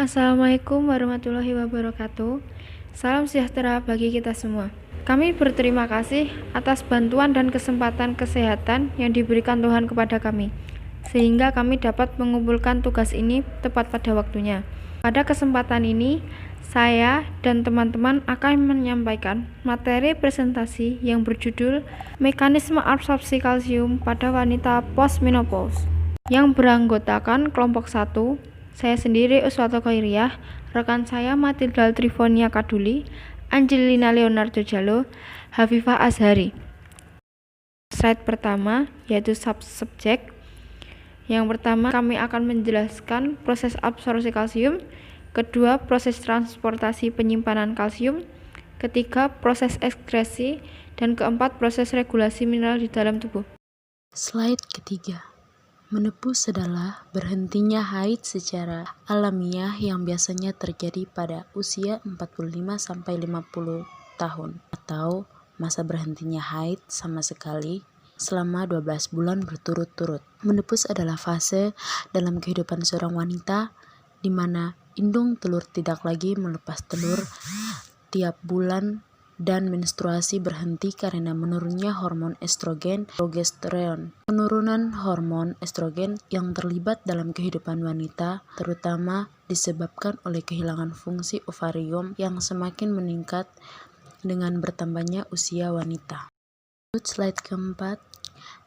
Assalamualaikum warahmatullahi wabarakatuh. Salam sejahtera bagi kita semua. Kami berterima kasih atas bantuan dan kesempatan kesehatan yang diberikan Tuhan kepada kami, sehingga kami dapat mengumpulkan tugas ini tepat pada waktunya. Pada kesempatan ini, saya dan teman-teman akan menyampaikan materi presentasi yang berjudul Mekanisme Absorpsi Kalsium pada Wanita Postmenopause yang beranggotakan kelompok 1. Saya sendiri Uswato Khairiyah, rekan saya Matilda Trifonia Kaduli, Angelina Leonardo Jallo, Hafifah Azhari. Slide pertama yaitu subjek. Yang pertama, kami akan menjelaskan proses absorpsi kalsium. Kedua, proses transportasi penyimpanan kalsium. Ketiga, proses ekskresi. Dan keempat, proses regulasi mineral di dalam tubuh. Slide ketiga. Menepus adalah berhentinya haid secara alamiah yang biasanya terjadi pada usia 45-50 tahun atau masa berhentinya haid sama sekali selama 12 bulan berturut-turut. Menepus adalah fase dalam kehidupan seorang wanita di mana indung telur tidak lagi melepas telur tiap bulan dan menstruasi berhenti karena menurunnya hormon estrogen, progesteron. Penurunan hormon estrogen yang terlibat dalam kehidupan wanita terutama disebabkan oleh kehilangan fungsi ovarium yang semakin meningkat dengan bertambahnya usia wanita. Slide keempat.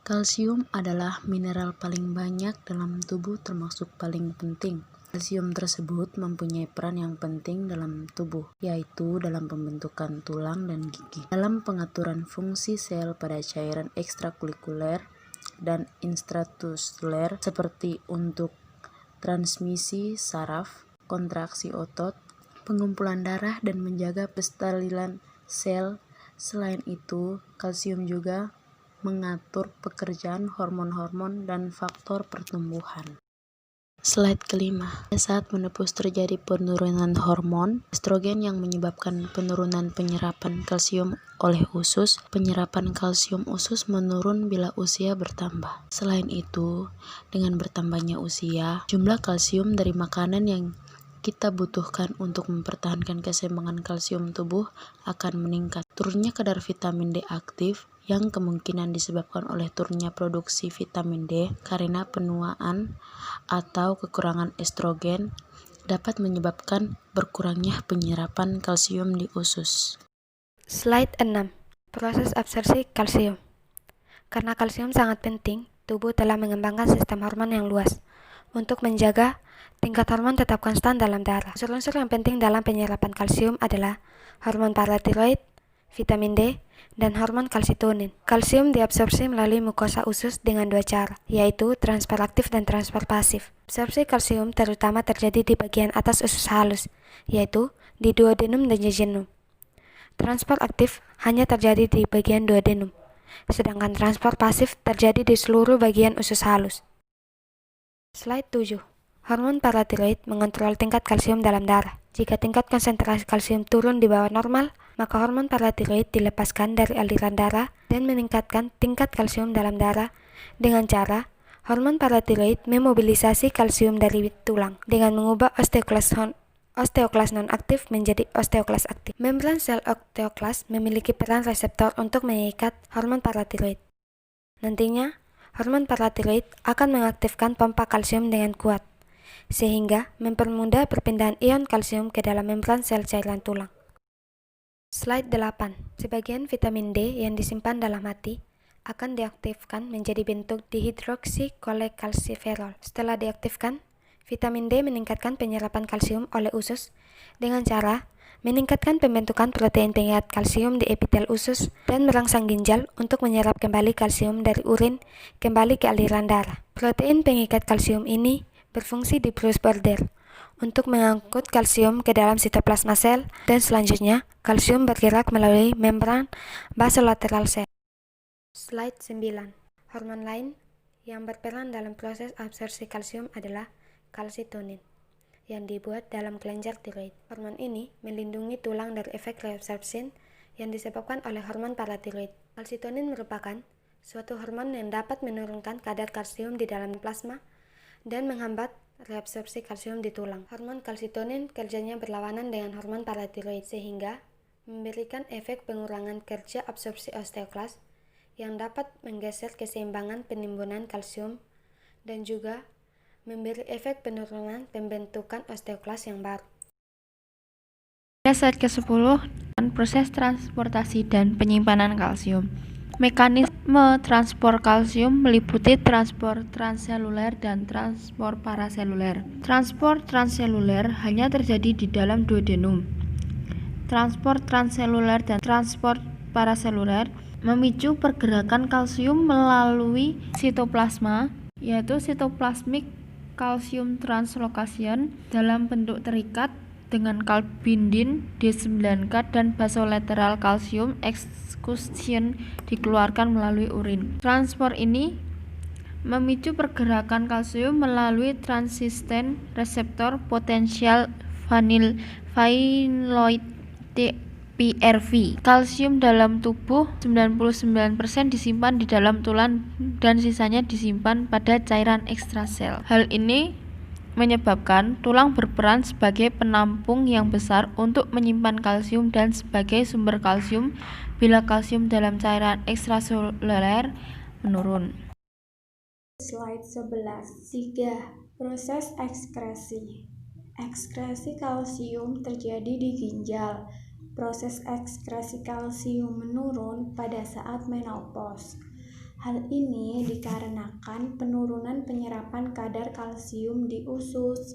Kalsium adalah mineral paling banyak dalam tubuh termasuk paling penting. Kalsium tersebut mempunyai peran yang penting dalam tubuh, yaitu dalam pembentukan tulang dan gigi, dalam pengaturan fungsi sel pada cairan ekstrakurikuler dan intratuskuler seperti untuk transmisi saraf, kontraksi otot, pengumpulan darah, dan menjaga kestabilan sel. Selain itu, kalsium juga mengatur pekerjaan hormon-hormon dan faktor pertumbuhan. Slide kelima. Saat menepus terjadi penurunan hormon estrogen yang menyebabkan penurunan penyerapan kalsium oleh usus. Penyerapan kalsium usus menurun bila usia bertambah. Selain itu, dengan bertambahnya usia, jumlah kalsium dari makanan yang kita butuhkan untuk mempertahankan keseimbangan kalsium tubuh akan meningkat. Turunnya kadar vitamin D aktif yang kemungkinan disebabkan oleh turunnya produksi vitamin D karena penuaan atau kekurangan estrogen dapat menyebabkan berkurangnya penyerapan kalsium di usus. Slide 6. Proses absorpsi kalsium. Karena kalsium sangat penting, tubuh telah mengembangkan sistem hormon yang luas untuk menjaga tingkat hormon tetap konstan dalam darah. Unsur-unsur yang penting dalam penyerapan kalsium adalah hormon paratiroid, vitamin D, dan hormon kalsitonin. Kalsium diabsorpsi melalui mukosa usus dengan dua cara, yaitu transfer aktif dan transfer pasif. Absorpsi kalsium terutama terjadi di bagian atas usus halus, yaitu di duodenum dan jejunum. Transfer aktif hanya terjadi di bagian duodenum, sedangkan transfer pasif terjadi di seluruh bagian usus halus. Slide 7. Hormon paratiroid mengontrol tingkat kalsium dalam darah. Jika tingkat konsentrasi kalsium turun di bawah normal, maka hormon paratiroid dilepaskan dari aliran darah dan meningkatkan tingkat kalsium dalam darah dengan cara hormon paratiroid memobilisasi kalsium dari tulang dengan mengubah osteoklas non-aktif menjadi osteoklas aktif. Membran sel osteoklas memiliki peran reseptor untuk mengikat hormon paratiroid. Nantinya, hormon paratiroid akan mengaktifkan pompa kalsium dengan kuat, sehingga mempermudah perpindahan ion kalsium ke dalam membran sel cairan tulang. Slide 8. Sebagian vitamin D yang disimpan dalam hati akan diaktifkan menjadi bentuk dihidroksikolekalsiferol. Setelah diaktifkan, vitamin D meningkatkan penyerapan kalsium oleh usus dengan cara meningkatkan pembentukan protein pengikat kalsium di epitel usus dan merangsang ginjal untuk menyerap kembali kalsium dari urin kembali ke aliran darah. Protein pengikat kalsium ini berfungsi di Bruce border untuk mengangkut kalsium ke dalam sitoplasma sel dan selanjutnya kalsium bergerak melalui membran basolateral sel. Slide 9. Hormon lain yang berperan dalam proses absorpsi kalsium adalah kalsitonin yang dibuat dalam kelenjar tiroid. Hormon ini melindungi tulang dari efek reabsorpsi yang disebabkan oleh hormon paratiroid. Kalsitonin merupakan suatu hormon yang dapat menurunkan kadar kalsium di dalam plasma dan menghambat reabsorpsi kalsium di tulang. Hormon kalsitonin kerjanya berlawanan dengan hormon paratiroid sehingga memberikan efek pengurangan kerja absorpsi osteoklas yang dapat menggeser keseimbangan penimbunan kalsium dan juga memberi efek penurunan pembentukan osteoklas yang baru. Slide ke-10, proses transportasi dan penyimpanan kalsium. Mekanisme transport kalsium meliputi transport transseluler dan transport paraseluler. Transport transseluler hanya terjadi di dalam duodenum. Transport transseluler dan transport paraseluler memicu pergerakan kalsium melalui sitoplasma, yaitu cytoplasmic calcium translocation dalam bentuk terikat dengan kalbindin D9K dan basolateral calcium excretion dikeluarkan melalui urin. Transport ini memicu pergerakan kalsium melalui transisten reseptor potensial phenyloid PRV. Kalsium dalam tubuh 99% disimpan di dalam tulang dan sisanya disimpan pada cairan ekstrasel. Hal ini menyebabkan tulang berperan sebagai penampung yang besar untuk menyimpan kalsium dan sebagai sumber kalsium bila kalsium dalam cairan ekstraseluler menurun. Slide 11. 3. Proses ekskresi. Ekskresi kalsium terjadi di ginjal. Proses ekskresi kalsium menurun pada saat menopause. Hal ini dikarenakan penurunan penyerapan kadar kalsium di usus.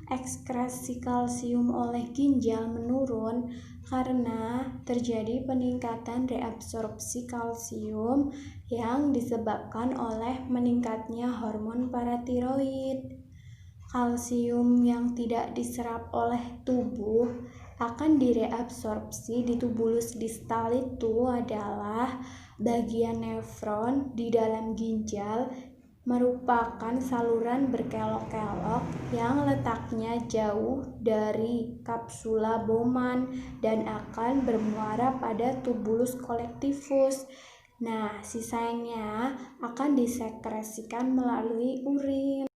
Ekskresi kalsium oleh ginjal menurun karena terjadi peningkatan reabsorpsi kalsium yang disebabkan oleh meningkatnya hormon paratiroid. Kalsium yang tidak diserap oleh tubuh akan direabsorpsi di tubulus distal. Itu adalah bagian nefron di dalam ginjal, merupakan saluran berkelok-kelok yang letaknya jauh dari kapsula Bowman dan akan bermuara pada tubulus kolektivus. Nah, sisanya akan disekresikan melalui urin.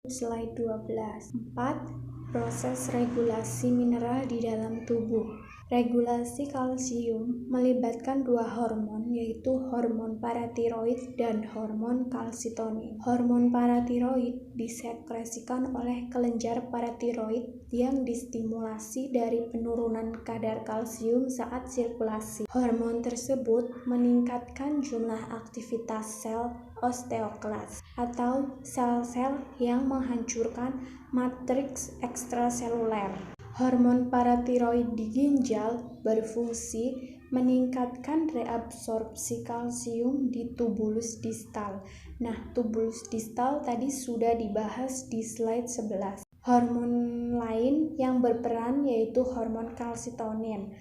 Slide 12. 4. Proses regulasi mineral di dalam tubuh. Regulasi kalsium melibatkan dua hormon, yaitu hormon paratiroid dan hormon kalsitonin. Hormon paratiroid disekresikan oleh kelenjar paratiroid yang distimulasi dari penurunan kadar kalsium saat sirkulasi. Hormon tersebut meningkatkan jumlah aktivitas sel osteoklas atau sel-sel yang menghancurkan matriks ekstraseluler. Hormon paratiroid di ginjal berfungsi meningkatkan reabsorpsi kalsium di tubulus distal. Nah, tubulus distal tadi sudah dibahas di slide 11. Hormon lain yang berperan yaitu hormon kalsitonin.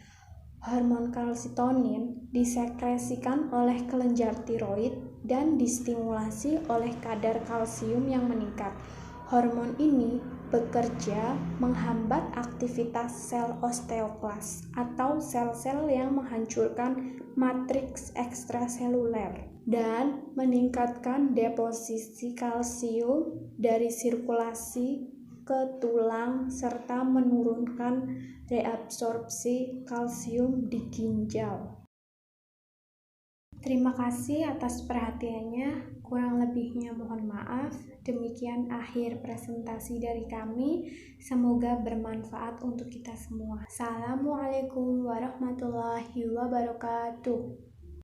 Hormon kalsitonin disekresikan oleh kelenjar tiroid dan distimulasi oleh kadar kalsium yang meningkat. Hormon ini bekerja menghambat aktivitas sel osteoklas atau sel-sel yang menghancurkan matriks ekstraseluler dan meningkatkan deposisi kalsium dari sirkulasi ke tulang serta menurunkan reabsorpsi kalsium di ginjal. Terima kasih atas perhatiannya, kurang lebihnya mohon maaf. Demikian akhir presentasi dari kami, semoga bermanfaat untuk kita semua. Assalamualaikum warahmatullahi wabarakatuh.